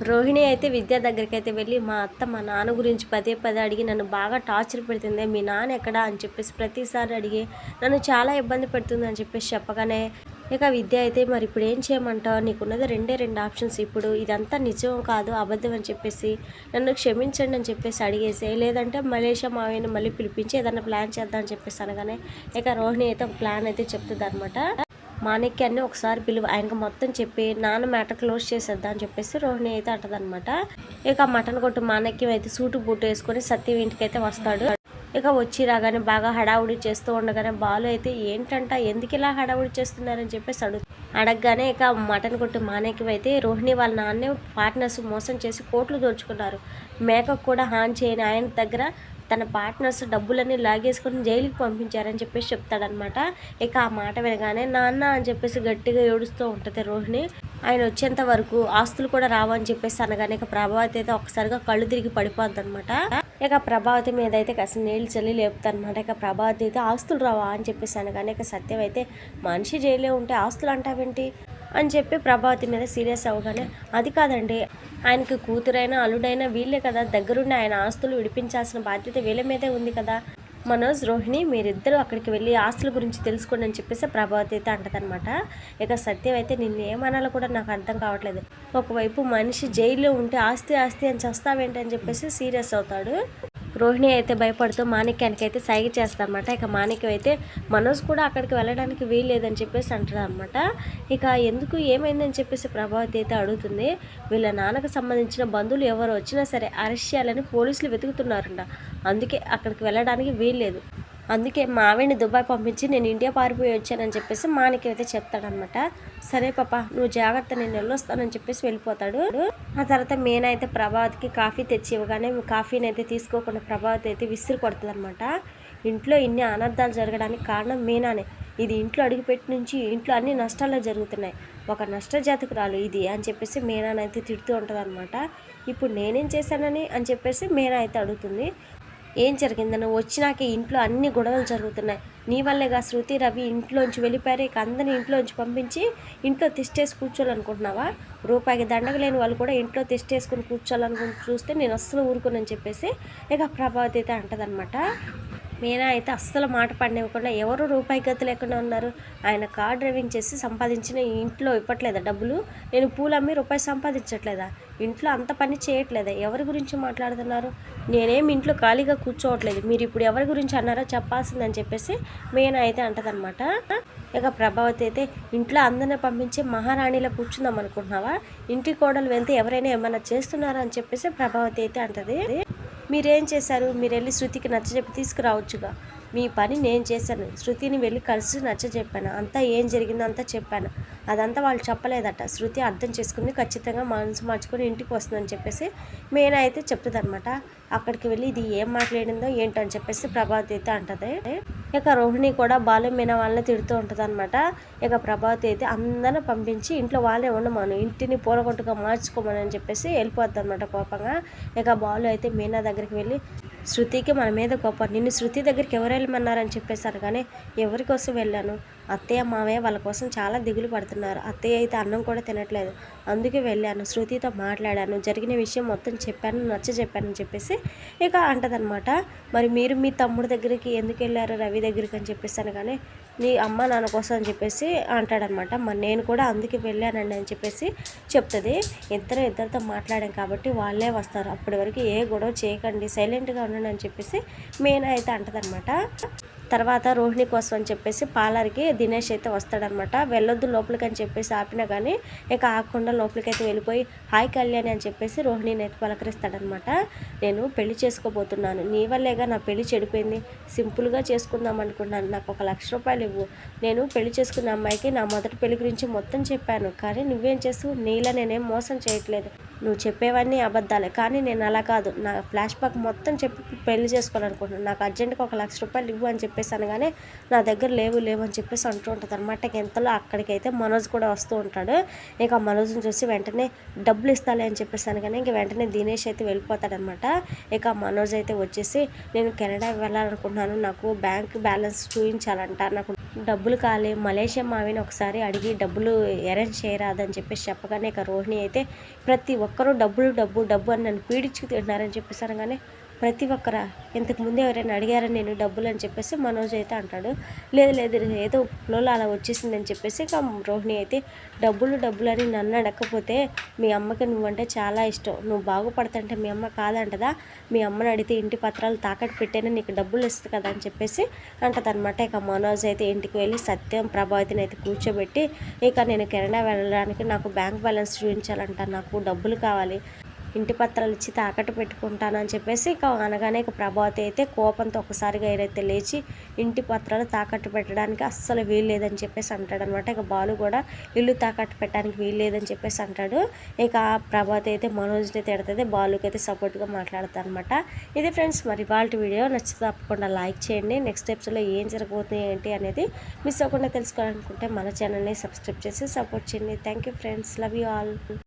రోహిణి అయితే విద్య దగ్గరికైతే వెళ్ళి మా అత్త మా నాన్న గురించి పదే పదే అడిగి నన్ను బాగా టార్చర్ పెడుతుంది. మీ నాన్న ఎక్కడా అని చెప్పేసి ప్రతిసారి అడిగి నన్ను చాలా ఇబ్బంది పెడుతుంది అని చెప్పేసి చెప్పగానే ఇక విద్య అయితే మరి ఇప్పుడు ఏం చేయమంటావు, నీకున్నది రెండు ఆప్షన్స్, ఇప్పుడు ఇదంతా నిజం కాదు అబద్ధం అని చెప్పేసి నన్ను క్షమించండి అని చెప్పేసి అడిగేసి, లేదంటే మలేషియా మావయ్యని మళ్ళీ పిలిపించి ఏదన్నా ప్లాన్ చేద్దాం అని చెప్పేసి అనగానే ఇక రోహిణి అయితే ఒక ప్లాన్ అయితే చెప్తుంది అనమాట. మాణిక్యాన్ని ఒకసారి పిలువ, ఆయనకు మొత్తం చెప్పి నాన్న మ్యాటర్ క్లోజ్ చేసేద్దాం అని చెప్పేసి రోహిణి అయితే అంటదనమాట. ఇక మటన్ కొట్టు మాణిక్యం అయితే సూటు బూటు వేసుకొని సత్యం ఇంటికి అయితే వస్తాడు. ఇక వచ్చి రాగానే బాగా హడావుడి చేస్తూ ఉండగానే బాలు అయితే ఏంటంట, ఎందుకు ఇలా హడావుడి చేస్తున్నారని చెప్పేసి అడగగానే ఇక మటన్ కొట్టు మాణిక్యం అయితే రోహిణి వాళ్ళ నాన్నే పార్ట్నర్స్ మోసం చేసి కోట్లు దోచుకున్నారు, మేకకు కూడా హాని చేయని ఆయన దగ్గర తన పార్ట్నర్స్ డబ్బులన్నీ లాగేసుకొని జైలుకి పంపించారని చెప్పేసి చెప్తాడనమాట. ఇక ఆ మాట వినగానే నాన్న అని చెప్పేసి గట్టిగా ఏడుస్తూ ఉంటుంది రోహిణి. ఆయన వచ్చేంత వరకు ఆస్తులు కూడా రావని చెప్పేసి అనగానే ఇక ప్రభావతి అయితే ఒకసారిగా కళ్ళు తిరిగి పడిపోద్ది అనమాట. ఇక ప్రభావతి మీద అయితే కాస్త నీళ్ళు చల్లి లేపుతారనమాట. ఇక ప్రభావతి అయితే ఆస్తులు రావా అని చెప్పేసి అనగానే ఇక సత్యం అయితే మనిషి జైల్లో ఉంటే ఆస్తులు అంటావేంటి అని చెప్పి ప్రభావతి మీద సీరియస్ అవ్వగానే, అది కాదండి, ఆయనకి కూతురైనా అల్లుడైనా వీళ్ళే కదా, దగ్గరుండి ఆయన ఆస్తులు విడిపించాల్సిన బాధ్యత వీళ్ళ మీదే ఉంది కదా. మనోజ్, రోహిణి మీరిద్దరూ అక్కడికి వెళ్ళి ఆస్తుల గురించి తెలుసుకోండి అని చెప్పేసి ప్రభావతి అయితే అంటదనమాట. ఇక సత్యం అయితే నిన్ను ఏమనాలో కూడా నాకు అర్థం కావట్లేదు, ఒకవైపు మనిషి జైల్లో ఉంటే ఆస్తి ఆస్తి అని చేస్తావేంటి అని చెప్పేసి సీరియస్ అవుతాడు. రోహిణి అయితే భయపడుతూ మాణిక్యానికి అయితే సైగ చేస్తారనమాట. ఇక మాణిక్యం అయితే మనోజ్ కూడా అక్కడికి వెళ్ళడానికి వీల్లేదని చెప్పేసి అంటారు అనమాట. ఇక ఎందుకు ఏమైందని చెప్పేసి ప్రభావతి అయితే అడుగుతుంది. వీళ్ళ నాన్నకు సంబంధించిన బంధువులు ఎవరు వచ్చినా సరే అరెస్ట్ చేయాలని పోలీసులు వెతుకుతున్నారంట, అందుకే అక్కడికి వెళ్ళడానికి వీల్లేదు, అందుకే మా ఆవిడని దుబాయ్ పంపించి నేను ఇండియా పారిపోయి వచ్చానని చెప్పేసి మాణిక్యం అయితే చెప్తాడనమాట. సరే పాప నువ్వు జాగ్రత్త, నేను వెళ్ళొస్తానని చెప్పేసి వెళ్ళిపోతాడు. ఆ తర్వాత మీనా అయితే ప్రభావతికి కాఫీ తెచ్చి ఇవ్వగానే కాఫీని అయితే తీసుకోకుండా ప్రభావతి అయితే విసిరి కొడుతుంది అనమాట. ఇంట్లో ఇన్ని అనర్థాలు జరగడానికి కారణం మీనానే, ఇది ఇంట్లో అడుగుపెట్టి నుంచి ఇంట్లో అన్ని నష్టాలే జరుగుతున్నాయి, ఒక నష్టజాతకురాలు ఇది అని చెప్పేసి మీనానైతే తిడుతూ ఉంటుంది అనమాట. ఇప్పుడు నేనేం చేశానని అని చెప్పేసి మీనా అయితే అడుగుతుంది. ఏం జరిగింది, నువ్వు వచ్చినాక ఇంట్లో అన్ని గొడవలు జరుగుతున్నాయి, నీ వల్లేగా శృతి రవి ఇంట్లోంచి వెళ్ళిపోయారు, ఇక అందరినీ ఇంట్లోంచి పంపించి ఇంట్లో తిష్టేసి కూర్చోాలనుకుంటున్నావా, రూపాయికి దండగ లేని వాళ్ళు కూడా ఇంట్లో తిష్టేసుకుని కూర్చోాలనుకుంటూ చూస్తే నేను అస్సలు ఊరుకోనని చెప్పేసి ఇక ప్రభావతి అయితే అంటదనమాట. మీనా అయితే అస్సలు మాట పడినివ్వకుండా, ఎవరు రూపాయి గతి లేకుండా ఉన్నారు, ఆయన కార్ డ్రైవింగ్ చేసి సంపాదించిన ఇంట్లో ఇవ్వట్లేదా డబ్బులు, నేను పూలు అమ్మి రూపాయి సంపాదించట్లేదా, ఇంట్లో అంత పని చేయట్లేదా, ఎవరి గురించి మాట్లాడుతున్నారు, నేనేం ఇంట్లో ఖాళీగా కూర్చోవట్లేదు, మీరు ఇప్పుడు ఎవరి గురించి అన్నారో చెప్పాల్సిందని చెప్పేసి మీనా అయితే అంటదనమాట. ఇక ప్రభావతి అయితే ఇంట్లో అందరిని పంపించి మహారాణిలో కూర్చుందాం అనుకుంటున్నావా, ఇంటి కోడలు వెళ్తే ఎవరైనా ఏమైనా చేస్తున్నారా అని చెప్పేసి ప్రభావతి అయితే అంటది. మీరేం చేశారు, మీరు వెళ్ళి శృతికి నచ్చజెప్పి తీసుకురావచ్చుగా, మీ పని నేను చేశాను, శృతిని వెళ్ళి కలిసి నచ్చజెప్పాను, అంతా ఏం జరిగిందో అంతా చెప్పాను, అదంతా వాళ్ళు చెప్పలేదట, శృతి అర్థం చేసుకుని ఖచ్చితంగా మనసు మార్చుకొని ఇంటికి వస్తుందని చెప్పేసి మీనా అయితే చెప్తుంది అనమాట. అక్కడికి వెళ్ళి ఇది ఏం మాట్లాడిందో ఏంటో అని చెప్పేసి ప్రభావతి అయితే అంటది. ఇక రోహిణి కూడా బాలు మీనా వాళ్ళని తిడుతూ ఉంటుంది అనమాట. ఇక ప్రభావతి అయితే అందరిని పంపించి ఇంట్లో వాళ్ళే ఉండమను, ఇంటిని పూలగొట్టుగా మార్చుకోమని అని చెప్పేసి వెళ్ళిపోద్ది అనమాట కోపంగా. ఇక బాలు అయితే మీనా దగ్గరికి వెళ్ళి, శృతికి మన మీద గొప్ప, నిన్ను శృతి దగ్గరికి ఎవరు వెళ్ళమన్నారని చెప్పేశారు, కానీ ఎవరి కోసం వెళ్ళాను, అత్తయ్య మావయ్య వాళ్ళ కోసం చాలా దిగులు పడుతున్నారు, అత్తయ్య అయితే అన్నం కూడా తినట్లేదు, అందుకే వెళ్ళాను, శృతితో మాట్లాడాను, జరిగిన విషయం మొత్తం చెప్పాను, చెప్పానని చెప్పేసి ఇక అంటదనమాట. మరి మీరు మీ తమ్ముడి దగ్గరికి ఎందుకు వెళ్ళారు రవి దగ్గరికి అని చెప్పేసాను, కానీ నీ అమ్మ నాన్న కోసం అని చెప్పేసి అంటాడనమాట. మరి నేను కూడా అందుకే వెళ్ళానండి అని చెప్పేసి చెప్తుంది. ఇద్దరితో మాట్లాడాం కాబట్టి వాళ్ళే వస్తారు, అప్పటి వరకు ఏ గొడవ చేయకండి, సైలెంట్గా ఉండండి అని చెప్పేసి మీనా అయితే అంటదనమాట. తర్వాత రోహిణి కోసం అని చెప్పేసి పార్లర్కి దినేష్ అయితే వస్తాడనమాట. వెళ్ళొద్దు లోపలికి అని చెప్పేసి ఆపినా కానీ ఇక ఆగకుండా లోపలికి అయితే వెళ్ళిపోయి హాయ్ కళ్యాణి అని చెప్పేసి రోహిణిని అయితే పలకరిస్తాడనమాట. నేను పెళ్లి చేసుకోబోతున్నాను, నీ వల్లేగా నా పెళ్లి చెడిపోయింది, సింపుల్గా చేసుకుందాం అనుకున్నాను, నాకు 1,00,000 రూపాయలు ఇవ్వు, నేను పెళ్లి చేసుకున్న అమ్మాయికి నా మొదటి పెళ్లి గురించి మొత్తం చెప్పాను, కానీ నువ్వేం చేస్తావు, నీలా నేనేం మోసం చేయట్లేదు, నువ్వు చెప్పేవన్నీ అబద్ధాలే, కానీ నేను అలా కాదు, నా ఫ్లాష్ బ్యాక్ మొత్తం చెప్పి పెళ్లి చేసుకోవాలనుకుంటున్నాను, నాకు అర్జెంట్గా 1,00,000 రూపాయలు ఇవ్వు అని చెప్పేసి అనగానే నా దగ్గర లేవు అని చెప్పేసి అంటూ ఉంటుంది అనమాట. ఎంతలో అక్కడికైతే మనోజ్ కూడా వస్తూ ఉంటాడు. ఇక మనోజ్ని చూసి వెంటనే డబ్బులు ఇస్తాలే అని చెప్పేసి అనగానే ఇంక వెంటనే దినేష్ అయితే వెళ్ళిపోతాడనమాట. ఇక మనోజ్ అయితే వచ్చేసి నేను కెనడా వెళ్ళాలనుకుంటున్నాను, నాకు బ్యాంక్ బ్యాలెన్స్ చూపించాలంట, నాకు డబ్బులు కావాలి, మలేషియా మావిని ఒకసారి అడిగి డబ్బులు అరేంజ్ చేయరాదని చెప్పేసి చెప్పగానే ఇక రోహిణి అయితే ప్రతి ఒక్కరూ డబ్బులు డబ్బు డబ్బు అని నన్ను పీడించుకు తింటున్నారని చెప్పేసి అనగానే ప్రతి ఒక్కరా ఇంతకు ముందు ఎవరైనా అడిగారని నేను డబ్బులు అని చెప్పేసి మనోజ్ అయితే అంటాడు. లేదు లేదు ఏదో ఫ్లోలో అలా వచ్చేసిందని చెప్పేసి ఇక రోహిణి అయితే డబ్బులు డబ్బులు అని నన్ను అడగకపోతే మీ అమ్మకి నువ్వంటే చాలా ఇష్టం, నువ్వు బాగుపడతంటే మీ అమ్మ కాదంటదా, మీ అమ్మని అడిగితే ఇంటి పత్రాలు తాకట్టు పెట్టేనా నీకు డబ్బులు ఇస్తుంది కదా అని చెప్పేసి అంటదనమాట. ఇక మనోజ్ అయితే ఇంటికి వెళ్ళి సత్యం ప్రభావతిని అయితే కూర్చోబెట్టి ఇక నేను కెనడా వెళ్ళడానికి నాకు బ్యాంక్ బ్యాలెన్స్ చూపించాలంట, నాకు డబ్బులు కావాలి, ఇంటి పత్రాలు ఇచ్చి తాకట్టు పెట్టుకుంటానని చెప్పేసి ఇక అనగానే ఇక ప్రభావతి అయితే కోపంతో ఒకసారిగా ఏదైతే లేచి ఇంటి పత్రాలు తాకట్టు పెట్టడానికి అస్సలు వీల్లేదని చెప్పేసి అంటాడనమాట. ఇక బాలు కూడా ఇల్లు తాకట్టు పెట్టడానికి వీల్లేదని చెప్పేసి అంటాడు. ఇక ప్రభావతి అయితే మనోజ్ని తిడుతుంది, బాలుకి అయితే సపోర్ట్గా మాట్లాడుతుంది అనమాట. ఇది ఫ్రెండ్స్ మరి వాళ్ళ వీడియో నచ్చితే తప్పకుండా లైక్ చేయండి. నెక్స్ట్ ఎపిసోడ్లో ఏం జరగబోతుంది ఏంటి అనేది మిస్ అవ్వకుండా తెలుసుకోవాలనుకుంటే మన ఛానల్ని సబ్స్క్రైబ్ చేసి సపోర్ట్ చేయండి. Thank you friends, love you all.